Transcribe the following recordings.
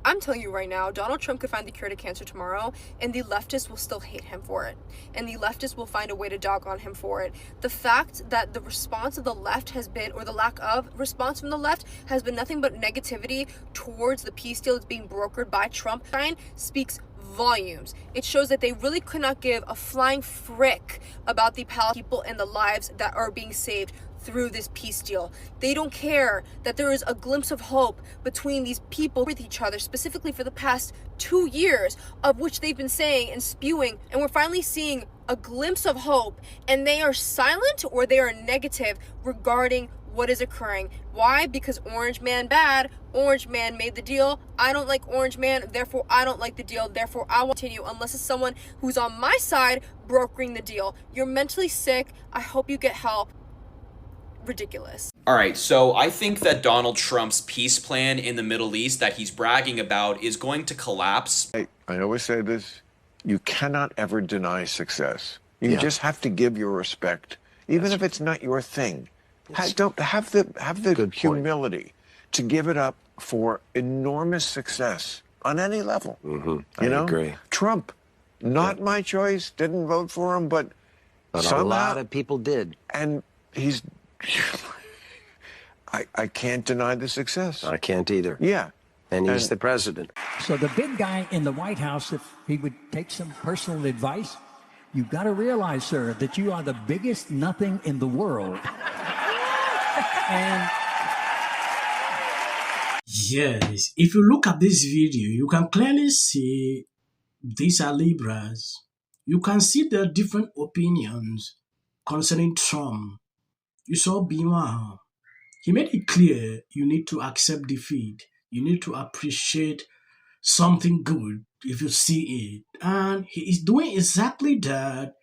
I'm telling you right now, Donald Trump could find the cure to cancer tomorrow, and the leftists will still hate him for it. And the leftists will find a way to dog on him for it. The fact that the response of the left has been, or the lack of response from the left, has been nothing but negativity towards the peace deal that's being brokered by Trump, speaks volumes. It shows that they really could not give a flying frick about the Palestinian people and the lives that are being saved through this peace deal. They don't care that there is a glimpse of hope between these people with each other, specifically for the past 2 years, of which they've been saying and spewing, and we're finally seeing a glimpse of hope, and they are silent or they are negative regarding what is occurring. Why? Because Orange Man bad. Orange Man made the deal. I don't like Orange Man, therefore I don't like the deal, therefore I won't continue unless it's someone who's on my side brokering the deal. You're mentally sick. I hope you get help. Ridiculous. All right, so I think that Donald Trump's peace plan in the Middle East that he's bragging about is going to collapse. I always say this, you cannot ever deny success. You just have to give your respect, even if it's not your thing. Don't have the humility to give it up for enormous success on any level. I agree. Trump, not my choice, didn't vote for him, but somehow, a lot of people did. And he's... I can't deny the success. I can't either. Yeah. And he's the president. So the big guy in the White House, if he would take some personal advice, you've got to realize, sir, that you are the biggest nothing in the world. And yes, if you look at this video, you can clearly see these are Libras. You can see the different opinions concerning Trump. You saw Bima. He made it clear you need to accept defeat. You need to appreciate something good if you see it. And he is doing exactly that.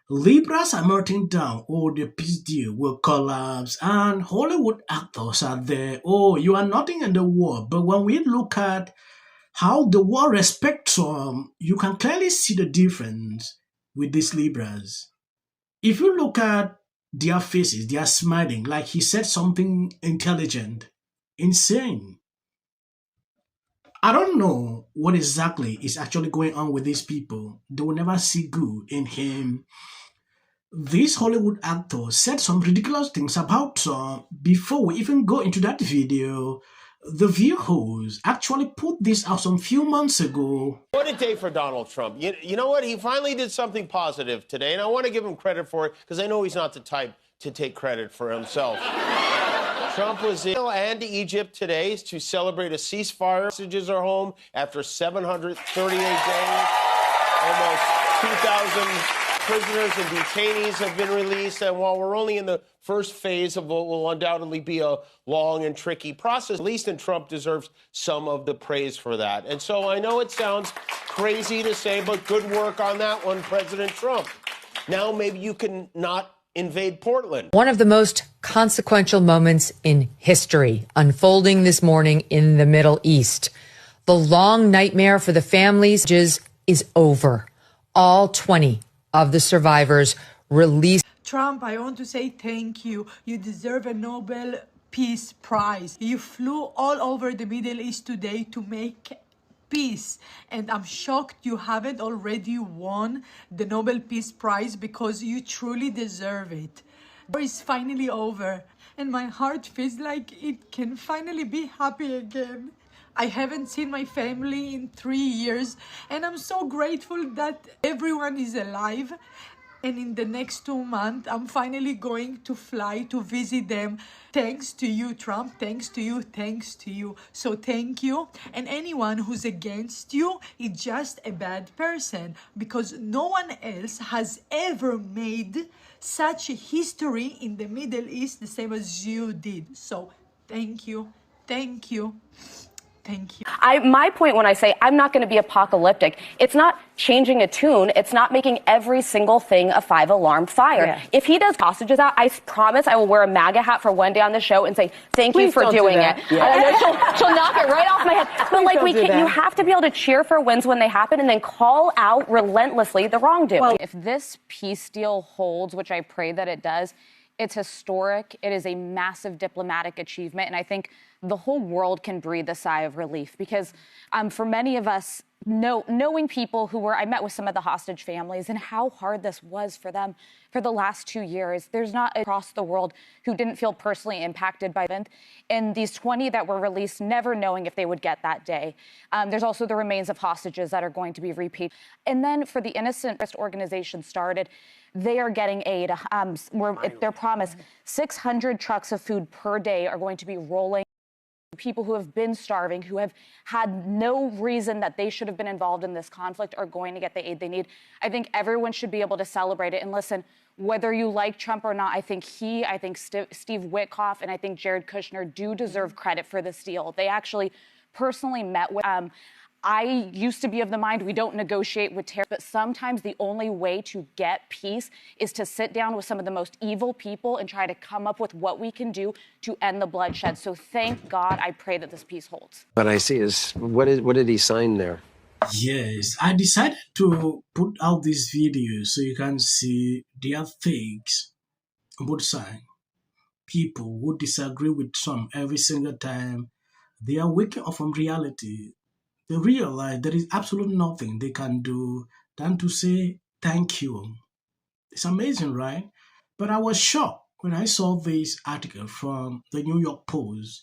Libras are melting down. Oh, the peace deal will collapse. And Hollywood actors are there. Oh, you are nothing in the war. But when we look at how the world respects Trump, you can clearly see the difference with these Libras. If you look at their faces, they are smiling like he said something intelligent. Insane. I don't know what exactly is actually going on with these people. They will never see good in him. This Hollywood actor said some ridiculous things about Trump. Before we even go into that video, the View host actually put this out some few months ago. What a day for Donald Trump. You know what? He finally did something positive today, and I want to give him credit for it because I know he's not the type to take credit for himself. Trump was in and Egypt today to celebrate a ceasefire. Hostages are home after 738 days. Almost 2,000 prisoners and detainees have been released. And while we're only in the first phase of what will undoubtedly be a long and tricky process, at least in Trump deserves some of the praise for that. And so I know it sounds crazy to say, but good work on that one, President Trump. Now maybe you can not invade Portland. One of the most consequential moments in history unfolding this morning in the Middle East. The long nightmare for the families is over. All 20 of the survivors released. Trump, I want to say thank you. You deserve a Nobel Peace Prize. You flew all over the Middle East today to make peace, and I'm shocked you haven't already won the Nobel Peace Prize because you truly deserve it. War is finally over, and my heart feels like it can finally be happy again. I haven't seen my family in 3 years, and I'm so grateful that everyone is alive. And in the next 2 months, I'm finally going to fly to visit them. Thanks to you, Trump. Thanks to you. Thanks to you. So thank you. And anyone who's against you is just a bad person, because no one else has ever made such a history in the Middle East the same as you did. So thank you. Thank you. Thank you. My point when I say I'm not going to be apocalyptic, it's not changing a tune. It's not making every single thing a 5-alarm fire. Yeah. If he does hostages out, I promise I will wear a MAGA hat for one day on the show and say, thank you for doing it. Yeah. She'll knock it right off my head. But like, you have to be able to cheer for wins when they happen and then call out relentlessly the wrongdoing. Well, if this peace deal holds, which I pray that it does, it's historic. It is a massive diplomatic achievement. And I think the whole world can breathe a sigh of relief, because for many of us, knowing people who I met with some of the hostage families and how hard this was for them for the last 2 years. There's not across the world who didn't feel personally impacted by it. And these 20 that were released, never knowing if they would get that day. There's also the remains of hostages that are going to be repaid. And then for the innocent organization started, they are getting aid. Their promise, 600 trucks of food per day are going to be rolling. People who have been starving, who have had no reason that they should have been involved in this conflict, are going to get the aid they need. I think everyone should be able to celebrate it. And listen, whether you like Trump or not, I think Steve Witkoff and I think Jared Kushner do deserve credit for this deal. They actually personally met with I used to be of the mind we don't negotiate with terrorists, but sometimes the only way to get peace is to sit down with some of the most evil people and try to come up with what we can do to end the bloodshed. So thank God, I pray that this peace holds. What I see is, what did he sign there? Yes, I decided to put out this video so you can see their fakes on both sides. People who disagree with Trump every single time, they are waking up from reality. They realize there is absolutely nothing they can do than to say thank you. It's amazing, right? But I was shocked when I saw this article from the New York Post,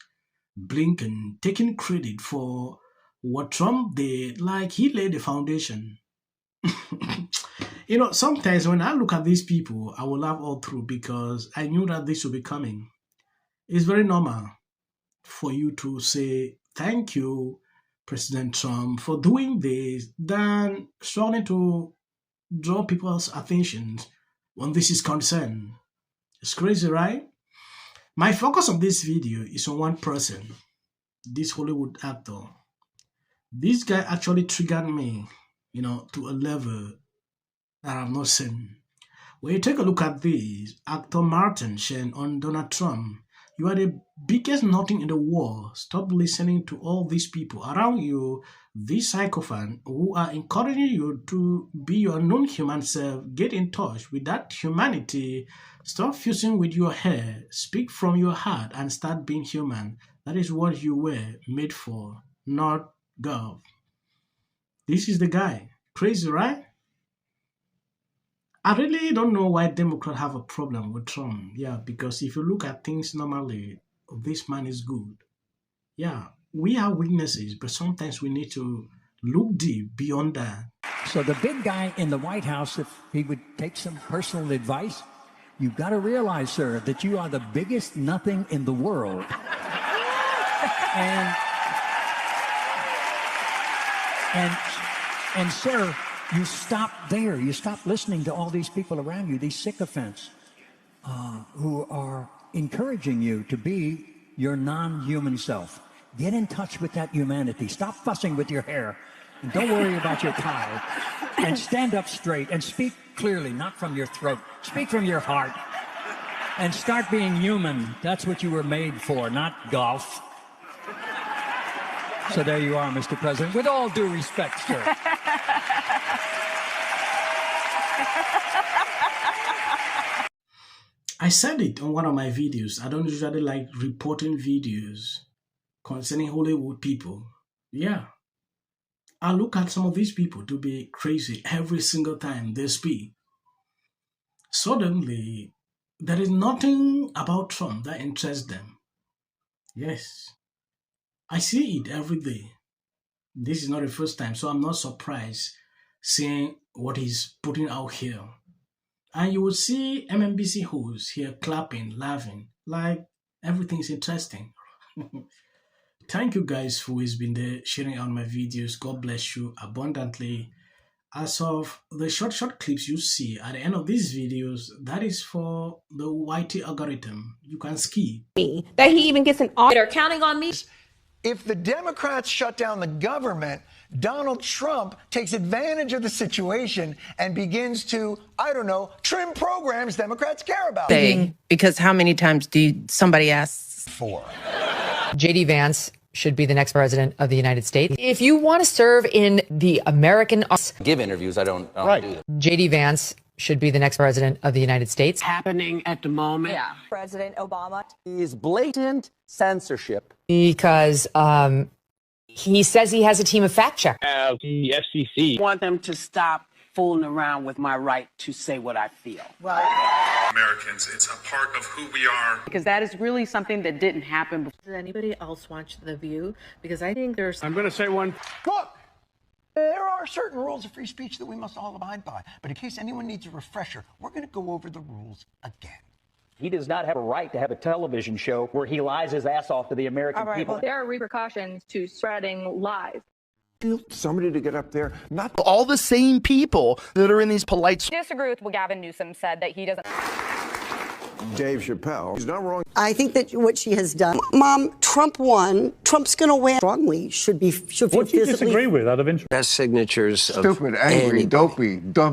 Blinken taking credit for what Trump did, like he laid the foundation. You know, sometimes when I look at these people, I will laugh all through because I knew that this would be coming. It's very normal for you to say thank you, President Trump, for doing this, than struggling to draw people's attention when this is concerned. It's crazy, right? My focus on this video is on one person, this Hollywood actor. This guy actually triggered me, to a level that I've not seen. When you take a look at this, actor Martin Sheen on Donald Trump, you are the biggest nothing in the world. Stop listening to all these people around you, these psychopaths who are encouraging you to be your non-human self. Get in touch with that humanity. Stop fusing with your hair. Speak from your heart and start being human. That is what you were made for, not God. This is the guy. Crazy, right? I really don't know why Democrats have a problem with Trump. Yeah, because if you look at things normally, this man is good. Yeah, we are witnesses, but sometimes we need to look deep beyond that. So the big guy in the White House, if he would take some personal advice, you've got to realize, sir, that you are the biggest nothing in the world. And sir, you stop there. You stop listening to all these people around you, these sycophants who are encouraging you to be your non-human self. Get in touch with that humanity. Stop fussing with your hair. And don't worry about your tie. And stand up straight and speak clearly, not from your throat. Speak from your heart. And start being human. That's what you were made for, not golf. So there you are, Mr. President. With all due respect, sir. I said it on one of my videos. I don't usually like reporting videos concerning Hollywood people. Yeah. I look at some of these people to be crazy every single time they speak. Suddenly, there is nothing about Trump that interests them. Yes. I see it every day. This is not the first time, so I'm not surprised seeing what he's putting out here. And you will see MMBC hosts here clapping, laughing, like everything is interesting. Thank you guys for always been there, sharing out my videos. God bless you abundantly. As of the short clips you see at the end of these videos, that is for the YT algorithm. You can skip. That he even gets an auditor counting on me. If the Democrats shut down the government, Donald Trump takes advantage of the situation and begins to, trim programs Democrats care about. Because how many times somebody asks for? J.D. Vance should be the next president of the United States. If you want to serve in the American... Give interviews, I don't do them. J.D. Vance should be the next president of the United States. Happening at the moment. Yeah. President Obama Is blatant censorship. Because he says he has a team of fact checkers. The FCC. Want them to stop fooling around with my right to say what I feel. Americans, it's a part of who we are. Because that is really something that didn't happen before. Does anybody else watch The View? Because I think there's... I'm going to say one. Look, there are certain rules of free speech that we must all abide by. But in case anyone needs a refresher, we're going to go over the rules again. He does not have a right to have a television show where he lies his ass off to the American people. Well, there are repercussions to spreading lies. Somebody to get up there, not all the same people that are in these polite... Disagree with what Gavin Newsom said, that he doesn't... Dave Chappelle. He's not wrong. I think that what she has done, Mom, Trump won. Trump's going to win. Strongly should be. What do you disagree with out of interest? Best signatures. Stupid, angry, dopey, dumb.